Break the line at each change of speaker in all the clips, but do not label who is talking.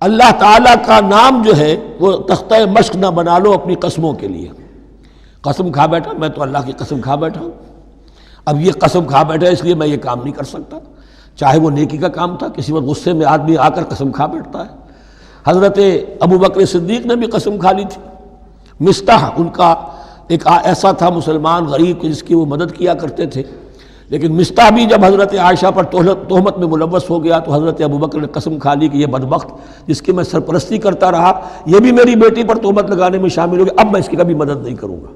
اللہ تعالیٰ کا نام جو ہے وہ تختہ مشق نہ بنا لو اپنی قسموں کے لیے. قسم کھا بیٹھا میں تو اللہ کی قسم کھا بیٹھا ہوں، اب یہ قسم کھا بیٹھا اس لیے میں یہ کام نہیں کر سکتا. چاہے وہ نیکی کا کام تھا، کسی وقت غصے میں آدمی آ کر قسم کھا بیٹھتا ہے. حضرت ابو بکر صدیق نے بھی قسم کھا لی تھی. مستح ان کا ایک ایسا تھا مسلمان غریب جس کی وہ مدد کیا کرتے تھے، لیکن مستح بھی جب حضرت عائشہ پر تہمت میں ملوث ہو گیا تو حضرت ابو بکر نے قسم کھا لی کہ یہ بدبخت جس کی میں سرپرستی کرتا رہا یہ بھی میری بیٹی پر تہمت لگانے میں شامل ہو گیا، اب میں اس کی کبھی مدد نہیں کروں گا.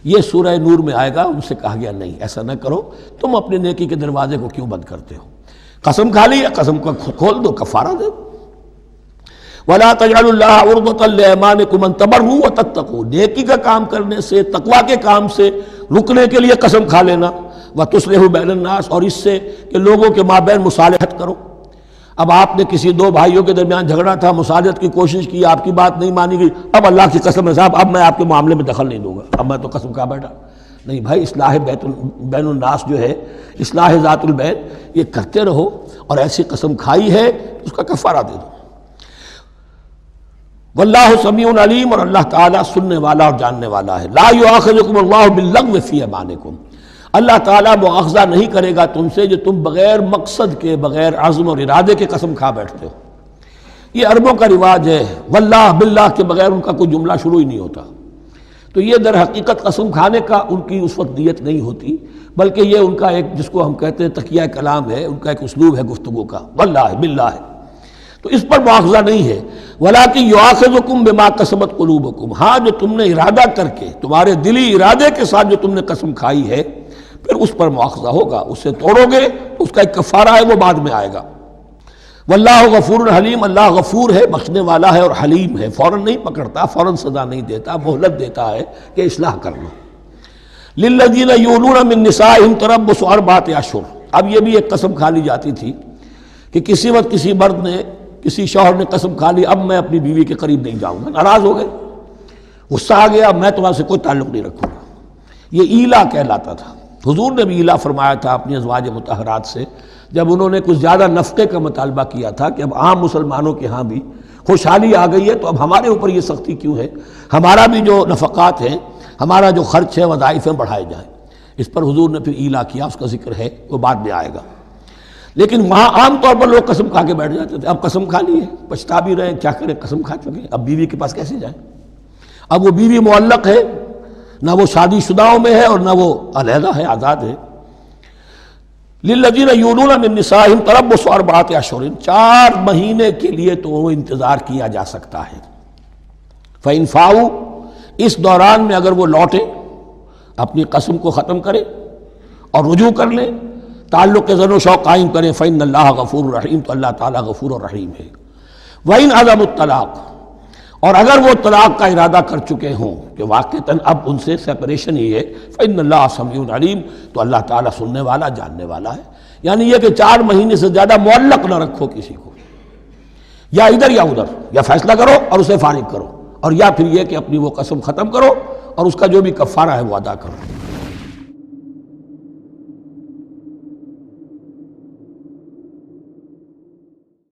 یہ سورہ نور میں آئے گا. ان سے کہا گیا نہیں ایسا نہ کرو، تم اپنے نیکی کے دروازے کو کیوں بند کرتے ہو؟ قسم کھا لی، قسم کو کھول دو، کفارہ دے دو. وَلَا تَجْعَلُوا اللَّهَ عُرْضَةً لِأَيْمَانِكُمْ أَن تَبَرُّوا وَتَتَّقُوا. نیکی کا کام کرنے سے، تقویٰ کے کام سے رکنے کے لیے قسم کھا لینا. وَتُصْلِحُوا بَيْنَ النَّاسِ، اور اس سے کہ لوگوں کے مابین مصالحت کرو. اب آپ نے کسی دو بھائیوں کے درمیان جھگڑا تھا، مصالحت کی کوشش کی، آپ کی بات نہیں مانی گئی، اب اللہ کی قسم ہے صاحب اب میں آپ کے معاملے میں دخل نہیں دوں گا، اب میں تو قسم کھا بیٹھا. نہیں بھائی، اصلاح بین الناس جو ہے، اصلاح ذات البین، یہ کرتے رہو. اور ایسی قسم کھائی ہے اس کا کفارہ دے دو. واللہ سمیع علیم، اور اللہ تعالیٰ سننے والا اور جاننے والا ہے. لا یؤاخذکم اللہ باللغو فی ایمانکم. اللہ تعالیٰ مؤاخذہ نہیں کرے گا تم سے جو تم بغیر مقصد کے، بغیر عزم اور ارادے کے قسم کھا بیٹھتے ہو. یہ عربوں کا رواج ہے، واللہ باللہ کے بغیر ان کا کوئی جملہ شروع ہی نہیں ہوتا. تو یہ در حقیقت قسم کھانے کا ان کی اس وقت نیت نہیں ہوتی، بلکہ یہ ان کا ایک جس کو ہم کہتے ہیں تقیہ کلام ہے، ان کا ایک اسلوب ہے گفتگو کا، واللہ باللہ ہے. تو اس پر مؤاخذہ نہیں ہے. وَلَٰكِن يُؤَاخِذُكُم بِمَا كَسَبَتْ قُلُوبُكُم. ہاں جو تم نے ارادہ کر کے، تمہارے دلی ارادے کے ساتھ جو تم نے قسم کھائی ہے، پھر اس پر مؤاخذہ ہوگا. اسے توڑو گے اس کا ایک کفارہ ہے، وہ بعد میں آئے گا. واللہ غفور حلیم، اللہ غفور ہے، بخشنے والا ہے، اور حلیم ہے، فوراً نہیں پکڑتا، فوراً سزا نہیں دیتا، مہلت دیتا ہے کہ اصلاح کر لو. للذین یولون من نسائہم تربص اربعۃ اشہر. اب یہ بھی ایک قسم کھا لی جاتی تھی کہ کسی وقت کسی مرد نے، کسی شوہر نے قسم کھا لی اب میں اپنی بیوی کے قریب نہیں جاؤں گا، ناراض ہو گئے، غصہ آ گیا، میں تمہارے سے کوئی تعلق نہیں رکھوں گا. یہ ایلا کہلاتا تھا. حضور نے بھی ایلا فرمایا تھا اپنی ازواج مطہرات سے جب انہوں نے کچھ زیادہ نفقے کا مطالبہ کیا تھا کہ اب عام مسلمانوں کے ہاں بھی خوشحالی آ گئی ہے تو اب ہمارے اوپر یہ سختی کیوں ہے، ہمارا بھی جو نفقات ہیں، ہمارا جو خرچ ہے، وظائف ہیں، بڑھائے جائیں. اس پر حضور نے پھر ایلا کیا، اس کا ذکر ہے، وہ بعد میں آئے گا. لیکن وہاں عام طور پر لوگ قسم کھا کے بیٹھ جاتے تھے. اب قسم کھا لی ہے، پچھتا بھی رہے، کیا کریں، قسم کھا چکے، اب بیوی کے پاس کیسے جائیں؟ اب وہ بیوی معلق ہے، نہ وہ شادی شداؤں میں ہے اور نہ وہ علیحدہ ہے، آزاد ہے. للذین یولون من نسائہم تربص اربعۃ اشہر. 4 مہینے کے لیے تو وہ انتظار کیا جا سکتا ہے. فإن فاؤوا، اس دوران میں اگر وہ لوٹیں، اپنی قسم کو ختم کریں اور رجوع کر لیں، تعلق کے زن و شوق قائم کریں، فإن اللہ غفور رحیم، تو اللہ تعالیٰ غفور اور رحیم ہے. وإن عزموا الطلاق، اور اگر وہ طلاق کا ارادہ کر چکے ہوں کہ واقعتاً اب ان سے سیپریشن ہی ہے، فإن اللہ سمیع علیم، تو اللہ تعالیٰ سننے والا، جاننے والا ہے. یعنی یہ کہ 4 مہینے سے زیادہ معلق نہ رکھو کسی کو، یا ادھر یا ادھر، یا فیصلہ کرو اور اسے فارغ کرو، اور یا پھر یہ کہ اپنی وہ قسم ختم کرو اور اس کا جو بھی کفارہ ہے وہ ادا کرو.